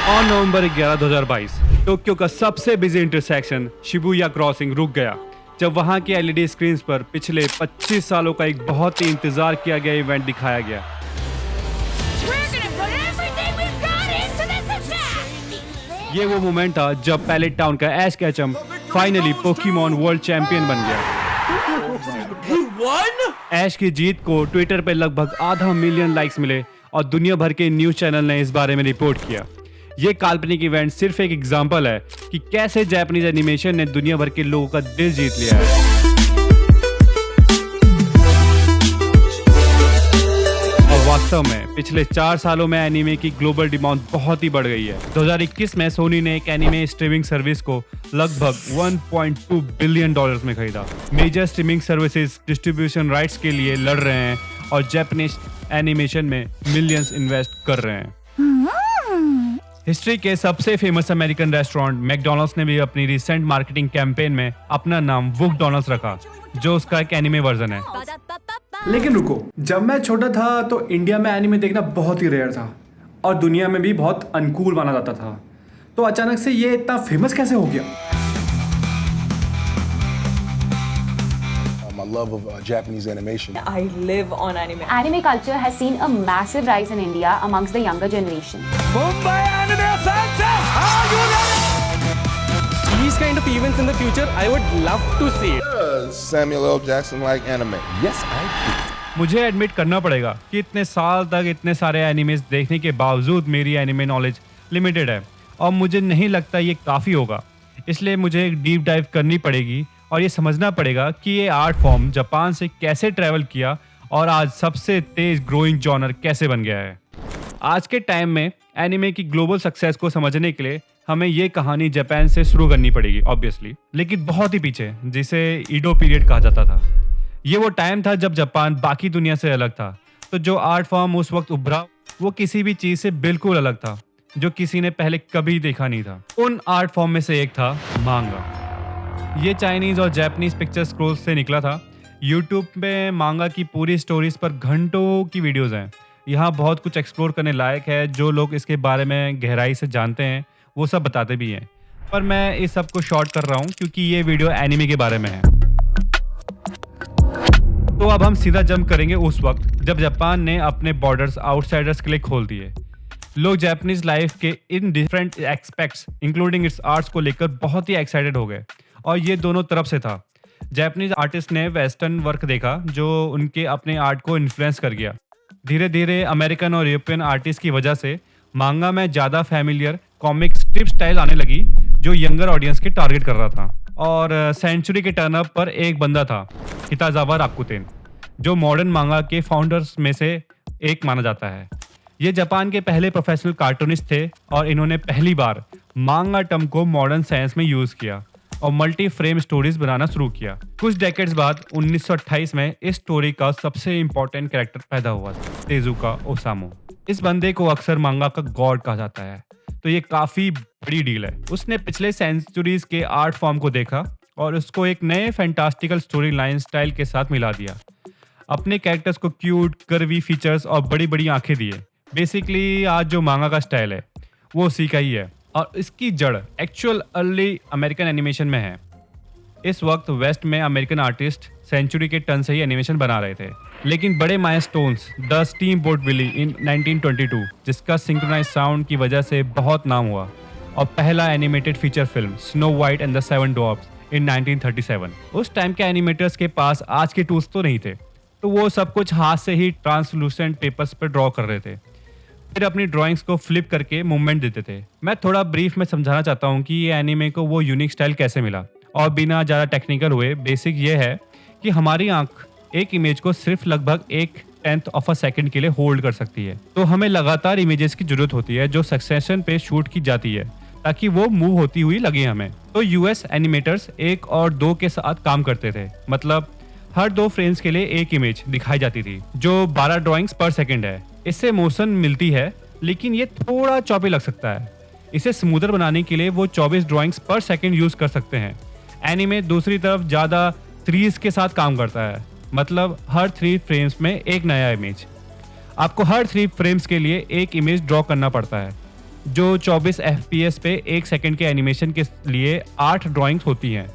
और नवंबर 11, 2022 टोक्यो का सबसे बिजी इंटरसेक्शन शिबुया क्रॉसिंग रुक गया जब वहां की एलईडी स्क्रीन्स पर पिछले 25 सालों का एक बहुत ही इंतजार किया गया इवेंट दिखाया गया। ये वो मोमेंट था जब पैलेट टाउन का ऐश कैचम फाइनली पोकेमॉन वर्ल्ड चैंपियन बन गया। ऐश की जीत को ट्विटर पे लगभग 500 मिलियन लाइक्स मिले और दुनिया भर के न्यूज चैनल ने इस बारे में रिपोर्ट किया। ये काल्पनिक इवेंट सिर्फ एक एग्जांपल है कि कैसे जापानीज एनिमेशन ने दुनिया भर के लोगों का दिल जीत लिया है। और वास्तव में पिछले 4 सालों में एनिमे की ग्लोबल डिमांड बहुत ही बढ़ गई है। 2021 में सोनी ने एक एनिमे स्ट्रीमिंग सर्विस को लगभग $1.2 बिलियन में खरीदा। Major streaming services distribution rights के लिए लड़ रहे हैं और जापानीज एनिमेशन में मिलियंस इन्वेस्ट कर रहे हैं। हिस्ट्री के सबसे फेमस अमेरिकन रेस्टोरेंट मैकडॉनल्ड्स ने भी अपनी रिसेंट मार्केटिंग कैंपेन में अपना नाम वुकडॉनल्ड्स रखा, जो उसका एक एनिमे वर्जन है। लेकिन रुको, जब मैं छोटा था तो इंडिया में एनिमे देखना बहुत ही रेयर था और दुनिया में भी बहुत अनकूल माना जाता था। तो अचानक से ये इतना फेमस कैसे हो गया? My love of Japanese animation. I live on anime. Anime culture has seen a massive rise in India amongst the younger generation. Mumbai Anime Success! Are you ready? These kind of events in the future, I would love to see it. Samuel L. Jackson like anime. Yes, I do. मुझे admit करना पड़ेगा कि इतने साल तक इतने सारे animes देखने के बावजूद मेरी एनिमे नॉलेज लिमिटेड है और मुझे नहीं लगता ये काफ़ी होगा। इसलिए मुझे एक डीप डाइव करनी पड़ेगी और ये समझना पड़ेगा कि ये आर्ट फॉर्म जापान से कैसे ट्रैवल किया और आज सबसे तेज ग्रोइंग जॉनर कैसे बन गया है। आज के टाइम में एनिमे की ग्लोबल सक्सेस को समझने के लिए हमें ये कहानी जापान से शुरू करनी पड़ेगी ऑब्वियसली, लेकिन बहुत ही पीछे, जिसे ईडो पीरियड कहा जाता था। ये वो टाइम था जब जापान बाकी दुनिया से अलग था। तो जो आर्ट फॉर्म उस वक्त उभरा वो किसी भी चीज़ से बिल्कुल अलग था जो किसी ने पहले कभी देखा नहीं था। उन आर्ट फॉर्म में से एक था मांगा। ये चाइनीज और जापानीज पिक्चर स्क्रोल्स से निकला था। यूट्यूब पे मांगा की पूरी स्टोरीज पर घंटों की वीडियोस हैं। यहाँ बहुत कुछ एक्सप्लोर करने लायक है। जो लोग इसके बारे में गहराई से जानते हैं वो सब बताते भी हैं, पर मैं इस सब को शॉर्ट कर रहा हूँ क्योंकि ये वीडियो एनिमे के बारे में है। तो अब हम सीधा जंप करेंगे उस वक्त जब जापान ने अपने बॉर्डर्स आउटसाइडर्स के लिए खोल दिए। लोग जापानीज लाइफ के in different aspects including it's arts को लेकर बहुत ही एक्साइटेड हो गए और ये दोनों तरफ से था। जापानीज आर्टिस्ट ने वेस्टर्न वर्क देखा जो उनके अपने आर्ट को इन्फ्लुएंस कर गया। धीरे धीरे अमेरिकन और यूरोपियन आर्टिस्ट की वजह से मांगा में ज़्यादा फैमिलियर कॉमिक स्ट्रिप स्टाइल आने लगी जो यंगर ऑडियंस के टारगेट कर रहा था। और सेंचुरी के टर्न अप पर एक बंदा था, हिताजावा राकुतेन, जो मॉडर्न मांगा के फाउंडर्स में से एक माना जाता है। ये जापान के पहले प्रोफेशनल कार्टूनिस्ट थे और इन्होंने पहली बार मांगा टर्म को मॉडर्न साइंस में यूज़ किया और मल्टी फ्रेम स्टोरीज बनाना शुरू किया। कुछ डेकेड्स बाद 1928 में इस स्टोरी का सबसे इम्पोर्टेंट कैरेक्टर पैदा हुआ था, तेजुका ओसामू। इस बंदे को अक्सर मांगा का गॉड कहा जाता है, तो ये काफ़ी बड़ी डील है। उसने पिछले सेंचुरीज के आर्ट फॉर्म को देखा और उसको एक नए फैंटास्टिकल स्टोरी लाइन स्टाइल के साथ मिला दिया। अपने कैरेक्टर्स को क्यूट कर्वी फीचर्स और बड़ी बड़ी आंखें दिए। बेसिकली आज जो मांगा का स्टाइल है वो उसी का ही है और इसकी जड़ एक्चुअल अर्ली अमेरिकन एनिमेशन में है। इस वक्त वेस्ट में अमेरिकन आर्टिस्ट सेंचुरी के टर्न से ही एनिमेशन बना रहे थे, लेकिन बड़े milestones the steamboat Willie in 1922 जिसका सिंक्रोनाइज साउंड की वजह से बहुत नाम हुआ, और पहला animated feature film snow white and the seven dwarfs in 1937। उस टाइम के एनिमेटर्स के पास आज के टूल्स तो नहीं थे, तो वो सब कुछ हाथ से ही ट्रांसलूसेंट पेपर्स पर ड्रॉ कर रहे थे, फिर अपनी ड्राइंग्स को फ्लिप करके मूवमेंट देते थे। मैं थोड़ा ब्रीफ में समझाना चाहता हूँ कि ये एनिमे को वो यूनिक स्टाइल कैसे मिला, और बिना ज़्यादा टेक्निकल हुए बेसिक ये है कि हमारी आंख एक इमेज को सिर्फ लगभग 1/10 सेकंड के लिए होल्ड कर सकती है। तो हमें लगातार इमेजेस की जरूरत होती है जो सक्सेशन पे शूट की जाती है ताकि वो मूव होती हुई लगे हमें। तो यूएस एनिमेटर्स 1 और 2 के साथ काम करते थे, मतलब हर 2 फ्रेम्स के लिए एक इमेज दिखाई जाती थी जो 12 ड्राइंग्स पर सेकंड है। इससे मोशन मिलती है, लेकिन ये थोड़ा चॉपी लग सकता है। इसे स्मूदर बनाने के लिए वो 24 ड्राइंग्स पर सेकंड यूज कर सकते हैं। एनिमे दूसरी तरफ ज़्यादा थ्रीज के साथ काम करता है, मतलब हर 3 फ्रेम्स में एक नया इमेज। आपको हर 3 फ्रेम्स के लिए एक इमेज ड्रॉ करना पड़ता है। जो 24 FPS पे 1 सेकंड के एनिमेशन के लिए 8 ड्राइंग्स होती हैं।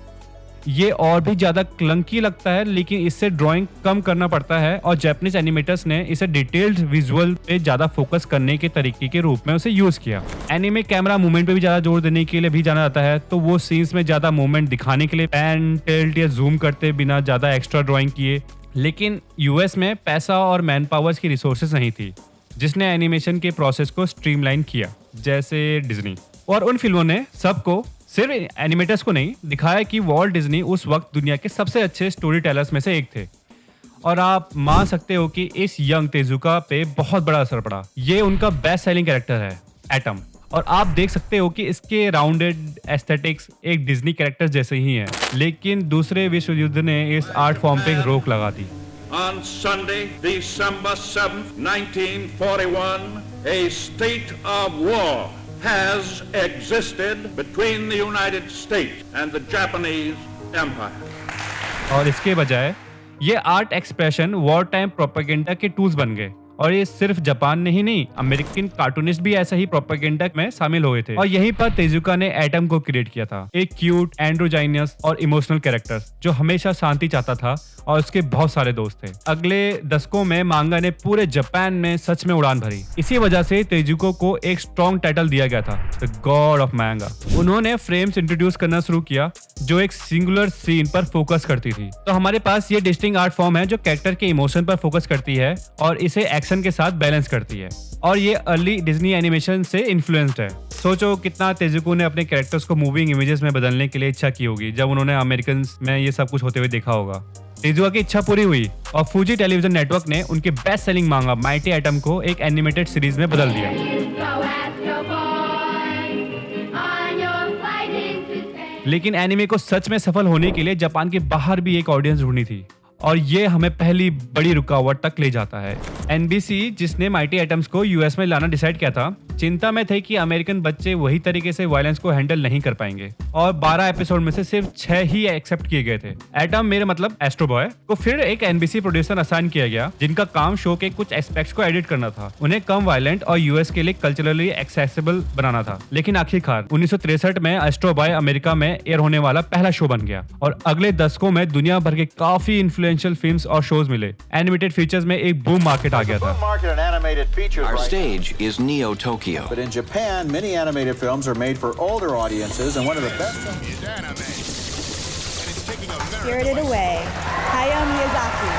ये और भी ज़्यादा क्लंकी लगता है, लेकिन इससे ड्राइंग कम करना पड़ता है और जापानीज एनिमेटर्स ने इसे डिटेल्ड विजुअल पे ज़्यादा फोकस करने के तरीके के रूप में उसे यूज़ किया। एनिमे कैमरा मूवमेंट पे भी ज़्यादा जोर देने के लिए भी जाना जाता है, तो वो सीन्स में ज़्यादा मूवमेंट दिखाने के लिए पैन, टिल्ट या जूम करते बिना ज़्यादा एक्स्ट्रा ड्राइंग किए। लेकिन यूएस में पैसा और मैन पावर्स की रिसोर्सेज नहीं थी, जिसने एनिमेशन के प्रोसेस को स्ट्रीमलाइन किया, जैसे डिज्नी। और उन फिल्मों ने सबको, सिर्फ एनिमेटर्स को नहीं, दिखाया कि वॉल्ट डिज्नी उस वक्त दुनिया के सबसे अच्छे स्टोरी टेलर्स में से एक थे। और आप मान सकते हो कि इस यंग तेजुका पे बहुत बड़ा असर पड़ा। ये उनका बेस्ट सेलिंग कैरेक्टर है, एटम। और आप देख सकते हो कि इसके राउंडेड एस्थेटिक्स एक डिज्नी कैरेक्टर जैसे ही हैं। लेकिन दूसरे विश्व युद्ध ने इस आर्ट फॉर्म पे रोक लगा दी। On Sunday, December 7th, 1941, a state of war has existed between the United States and the Japanese Empire. और इसके बजाय ये art expression war time propaganda के टूल्स बन गए। और ये सिर्फ जापान में ही नहीं, अमेरिकन कार्टूनिस्ट भी ऐसा ही प्रोपेगेंडा में शामिल हुए थे। और यहीं पर तेजुका ने एटम को क्रिएट किया था, एक क्यूट, एंड्रोजाइनस और इमोशनल कैरेक्टर जो हमेशा शांति चाहता था और उसके बहुत सारे दोस्त थे। अगले दशकों में मांगा ने पूरे जापान में सच में उड़ान भरी। इसी वजह से तेजुको को एक स्ट्रॉन्ग टाइटल दिया गया था, द गॉड ऑफ मांगा। उन्होंने फ्रेम्स इंट्रोड्यूस करना शुरू किया जो एक सिंगुलर सीन पर फोकस करती थी। तो हमारे पास ये डिस्टिंक्ट आर्ट फॉर्म है जो कैरेक्टर के इमोशन पर फोकस करती है और इसे एक्शन के साथ बैलेंस करती है। और ये अर्ली डिज्नी एनिमेशन से इन्फ्लुएंस्ड है। सोचो कितना तेजुको ने अपने कैरेक्टर्स को मूविंग इमेजेस में बदलने के लिए इच्छा की होगी जब उन्होंने अमेरिकन में ये सब कुछ होते हुए देखा होगा। तेजुका की इच्छा पूरी हुई और फूजी टेलीविजन नेटवर्क ने उनके बेस्ट सेलिंग मांगा माइटी एटम को एक एनिमेटेड सीरीज में बदल दिया। लेकिन एनिमे को सच में सफल होने के लिए जापान के बाहर भी एक ऑडियंस ढूंढनी थी और ये हमें पहली बड़ी रुकावट तक ले जाता है। एनबीसी, जिसने माइटी एटम्स को यूएस में लाना डिसाइड किया था, चिंता में थे कि अमेरिकन बच्चे वही तरीके से वायलेंस को हैंडल नहीं कर पाएंगे और 12 एपिसोड में से सिर्फ 6 ही एक्सेप्ट किए गए थे। एटम, मेरे मतलब एस्ट्रो बॉय, को फिर एक एनबीसी प्रोड्यूसर असाइन किया गया जिनका काम शो के कुछ एस्पेक्ट्स को एडिट करना था, उन्हें कम वायलेंट और यूएस के लिए कल्चरली एक्सेसिबल बनाना था। लेकिन आखिरकार 1963 में एस्ट्रो बॉय अमेरिका में एयर होने वाला पहला शो बन गया और अगले दशकों में दुनिया भर के काफी इन्फ्लुएंशियल फिल्म्स और शोज मिले। एनिमेटेड फीचर्स में एक बूम मार्केट आ गया था। Our stage is Neo Tokyo. But in Japan, many animated films are made for older audiences, and one of the best Spirited Away, Hayao Miyazaki.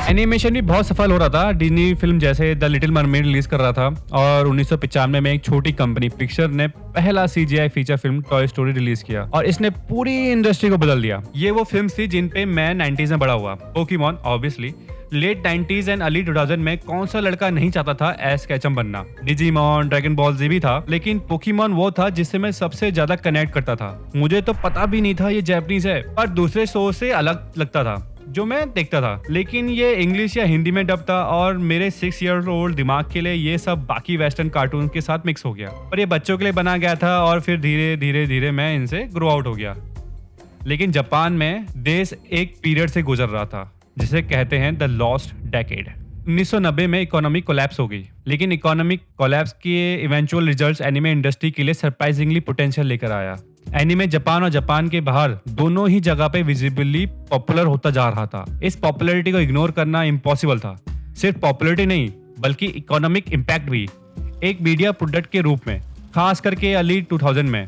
Animation भी बहुत सफल हो रहा था। डिज्नी फिल्म जैसे द लिटिल मरमेड रिलीज कर रहा था और 1995 में एक छोटी कंपनी पिक्चर ने पहला CGI feature film toy story release किया और इसने पूरी इंडस्ट्री को बदल दिया। ये वो फिल्म थी जिन पे मैं 90s में बड़ा हुआ। Pokemon, obviously. Late 90s and early 2000 में कौन सा लड़का नहीं चाहता था एश कैचम बनना। डिजीमॉन, ड्रैगन बॉल जी भी था, लेकिन पोकेमॉन वो था जिससे मैं सबसे ज्यादा कनेक्ट करता था। मुझे तो पता भी नहीं था ये जापानीज है, पर दूसरे शो से अलग लगता था जो मैं देखता था। लेकिन ये इंग्लिश या हिंदी में डब था और मेरे 6 ईयर ओल्ड दिमाग के लिए ये सब बाकी वेस्टर्न कार्टून के साथ मिक्स हो गया। पर ये बच्चों के लिए बना गया था और फिर धीरे धीरे धीरे मैं इनसे ग्रो आउट हो गया। लेकिन जापान में देश एक पीरियड से गुजर रहा था जिसे कहते हैं द लॉस्ट डेकेड। 1990 में इकोनॉमिक कोलैप्स हो गई, लेकिन इकोनॉमिक कोलैप्स के इवेंचुअल रिजल्ट्स एनिमे इंडस्ट्री के लिए सरप्राइजिंगली पोटेंशियल लेकर आया। एनिमे जापान और जापान के बाहर दोनों ही जगह पे विजिबली पॉपुलर होता जा रहा था। इस पॉपुलैरिटी को इग्नोर करना इम्पॉसिबल था। सिर्फ पॉपुलैरिटी नहीं, बल्कि इकोनॉमिक इम्पैक्ट भी, एक मीडिया प्रोडक्ट के रूप में, खास करके अर्ली 2000 में।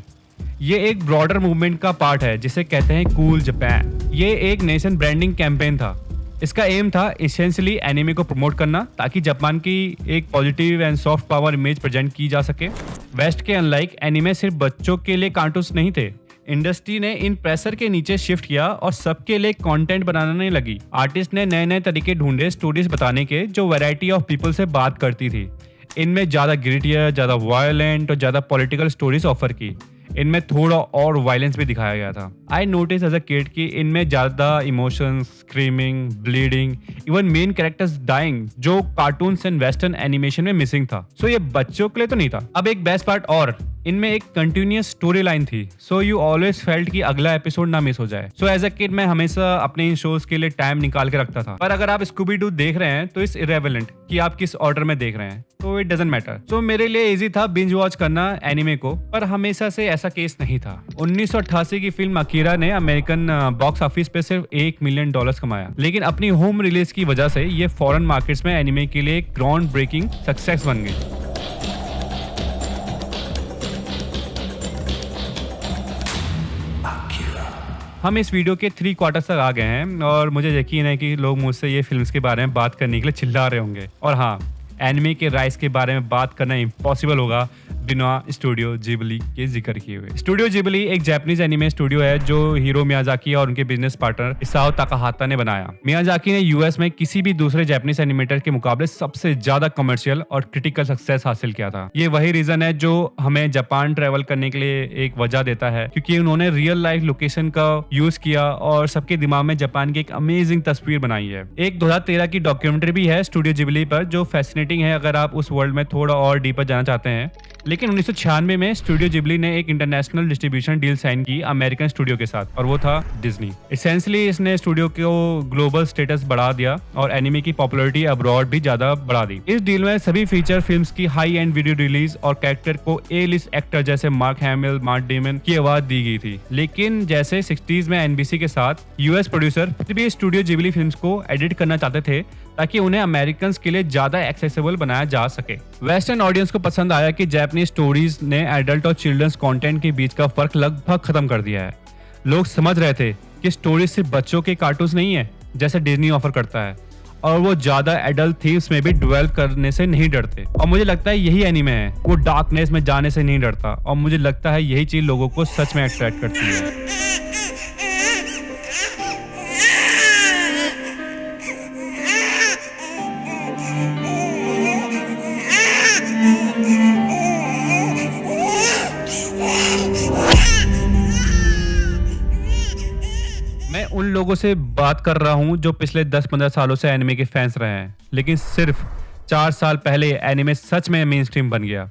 ये एक ब्रॉडर मूवमेंट का पार्ट है जिसे कहते हैं कूल जापान। ये एक नेशन ब्रांडिंग कैंपेन था। इसका एम था एसेंशियली एनिमे को प्रमोट करना ताकि जापान की एक positive and soft power image present की जा सके। वेस्ट के अनलाइक एनिमे सिर्फ बच्चों के लिए कार्टून्स नहीं थे। इंडस्ट्री ने इन प्रेशर के नीचे शिफ्ट किया और सबके लिए कंटेंट बनाने लगी। आर्टिस्ट ने नए नए तरीके ढूंढे स्टोरीज बताने के जो वैरायटी ऑफ पीपल से बात करती थी। इनमें ज्यादा ग्रिटियर, ज्यादा वायलेंट और ज्यादा पॉलिटिकल स्टोरीज ऑफर की। इनमें थोड़ा और वायलेंस भी दिखाया गया था। I notice as a kid कि इनमें ज्यादा emotions, screaming, bleeding, even main characters dying जो कार्टून्स एंड वेस्टर्न एनिमेशन में मिसिंग था। सो ये बच्चों के लिए तो नहीं था। अब एक बेस्ट पार्ट और, इनमें एक कंटिन्यूअस स्टोरी लाइन थी, सो यू ऑलवेज फेल्ट कि अगला एपिसोड ना मिस हो जाए। सो एज अ किड मैं हमेशा अपने इन शोज के लिए टाइम निकाल के रखता था। पर अगर आप स्कूबी डू देख रहे हैं तो इट्स इरेलेवेंट कि आप किस ऑर्डर में देख रहे हैं, तो इट डजंट मैटर। सो मेरे लिए इजी था बिंज वॉच करना एनिमे को, पर हमेशा से ऐसा केस नहीं था। 1988 की फिल्म अकीरा ने अमेरिकन बॉक्स ऑफिस पे सिर्फ $1 मिलियन कमाया, लेकिन अपनी होम रिलीज की वजह से ये फॉरेन मार्केट्स में एनिमे के लिए ग्राउंड ब्रेकिंग सक्सेस बन गई। हम इस वीडियो के 3 क्वार्टर्स तक आ गए हैं और मुझे यकीन है कि लोग मुझसे ये फिल्म्स के बारे में बात करने के लिए चिल्ला रहे होंगे। और हाँ, एनिमे के राइज के बारे में बात करना इम्पॉसिबल होगा बिना स्टूडियो जिबली के जिक्र किए हुए। स्टूडियो जिबली एक जापानीज एनिमे स्टूडियो है जो हीरो मियाजाकी और उनके बिजनेस पार्टनर इसाओ ताकाहाता ने बनाया। मियाजाकी ने यूएस में किसी भी दूसरे जापानीज एनिमेटर के मुकाबले सबसे ज्यादा कमर्शियल और क्रिटिकल सक्सेस हासिल किया था। ये वही रीजन है जो हमें जापान ट्रेवल करने के लिए एक वजह देता है, क्योंकि उन्होंने रियल लाइफ लोकेशन का यूज किया और सबके दिमाग में जापान की एक अमेजिंग तस्वीर बनाई है। एक 2013 की डॉक्यूमेंट्री भी है स्टूडियो जिबली पर जो फैसिनेटिंग है अगर आप उस वर्ल्ड में थोड़ा और डीपर जाना चाहते हैं। लेकिन 1996 में स्टूडियो जिबली ने एक इंटरनेशनल डिस्ट्रीब्यूशन डील साइन की अमेरिकन स्टूडियो के साथ, और वो था डिज्नी। एसेंशियली इसने स्टूडियो को ग्लोबल स्टेटस बढ़ा दिया और एनिमे की पॉपुलैरिटी अब्रॉड भी ज्यादा बढ़ा दी। इस डील में सभी फीचर फिल्म्स की हाई एंड वीडियो रिलीज और कैरेक्टर को ए लिस्ट एक्टर जैसे मार्क हैमिल, मार्क डेमन की आवाज दी गई थी। लेकिन जैसे 60s में एनबीसी के साथ यूएस प्रोड्यूसर फिर भी स्टूडियो जिबली फिल्म्स को एडिट करना चाहते थे ताकि उन्हें अमेरिकन के लिए ज्यादा एक्सेसिबल बनाया जा सके। वेस्टर्न ऑडियंस को पसंद आया कि जापानीज स्टोरीज ने एडल्ट और चिल्ड्रंस कंटेंट के बीच का फर्क लगभग खत्म कर दिया है। लोग समझ रहे थे कि स्टोरीज सिर्फ बच्चों के कार्टून्स नहीं है जैसे डिज्नी ऑफर करता है, और वो ज्यादा एडल्ट थीम्स में भी ड्वेल करने से नहीं डरते। और मुझे लगता है यही एनीमे है, वो डार्कनेस में जाने से नहीं डरता, और मुझे लगता है यही चीज लोगों को सच में अट्रैक्ट करती है। मैं उन लोगों से बात कर रहा हूं जो पिछले 10-15 सालों से एनिमे के फैंस रहे हैं, लेकिन सिर्फ 4 साल पहले एनिमे सच में मेन स्ट्रीम बन गया।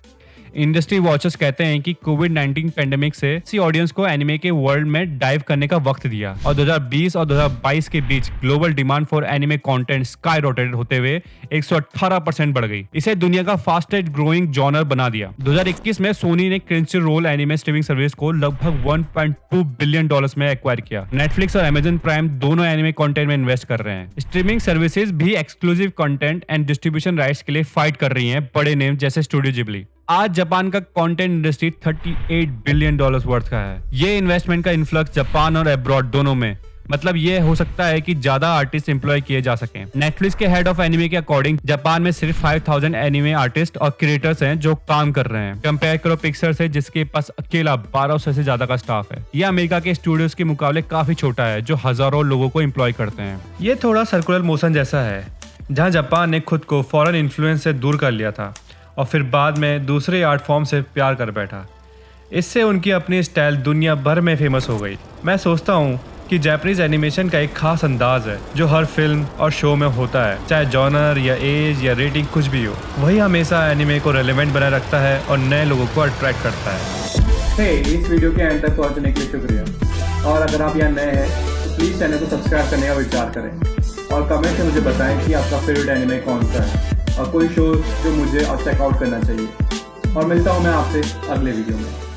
इंडस्ट्री वॉचर्स कहते हैं कि कोविड-19 पेंडेमिक से इसी ऑडियंस को एनिमे के वर्ल्ड में डाइव करने का वक्त दिया, और 2020 और 2022 के बीच global demand for anime content skyrocketed होते हुए 118% बढ़ गई। इसे दुनिया का फास्टेस्ट ग्रोइंग जॉनर बना दिया। 2021 में सोनी ने क्रंचीरोल एनिमे स्ट्रीमिंग सर्विस को लगभग $1.2 बिलियन में एक्वायर किया। नेटफ्लिक्स और अमेजन प्राइम दोनों एनिमे कंटेंट में इन्वेस्ट कर रहे हैं। स्ट्रीमिंग सर्विसेज भी exclusive content and distribution rights के लिए फाइट कर रही हैं बड़े नेम जैसे स्टूडियो जिबली। आज जापान का कंटेंट इंडस्ट्री $38 बिलियन वर्थ का है। ये इन्वेस्टमेंट का इन्फ्लक्स जापान और अब्रॉड दोनों में, मतलब ये हो सकता है कि ज्यादा आर्टिस्ट एम्प्लॉय किए जा सकें। नेटफ्लिक्स के हेड ऑफ एनिमे के अकॉर्डिंग जापान में सिर्फ 5000 एनिमे आर्टिस्ट और क्रिएटर्स हैं जो काम कर रहे हैं। कंपेयर करो पिक्सर से जिसके पास अकेला 1200 से ज्यादा का स्टाफ है। ये अमेरिका के स्टूडियोज के मुकाबले काफी छोटा है जो हजारों लोगों को एम्प्लॉय करते हैं। ये थोड़ा सर्कुलर मोशन जैसा है, जहाँ जापान ने खुद को फॉरेन इन्फ्लुएंस से दूर कर लिया था और फिर बाद में दूसरे आर्ट फॉर्म से प्यार कर बैठा। इससे उनकी अपनी स्टाइल दुनिया भर में फेमस हो गई। मैं सोचता हूँ कि जापानीज एनिमेशन का एक खास अंदाज है जो हर फिल्म और शो में होता है, चाहे जॉनर या एज या रेटिंग कुछ भी हो, वही हमेशा एनिमे को रेलेवेंट बनाए रखता है और नए लोगों को अट्रैक्ट करता है। इस वीडियो के एंड तक पहुंचने के लिए शुक्रिया, और अगर आप यहाँ नए हैं तो प्लीज़ चैनल को सब्सक्राइब करने का विचार करें और कमेंट में मुझे बताएं कि आपका फेवरेट एनिमे कौन सा है और कोई शो जो मुझे चेकआउट करना चाहिए। और मिलता हूँ मैं आपसे अगले वीडियो में।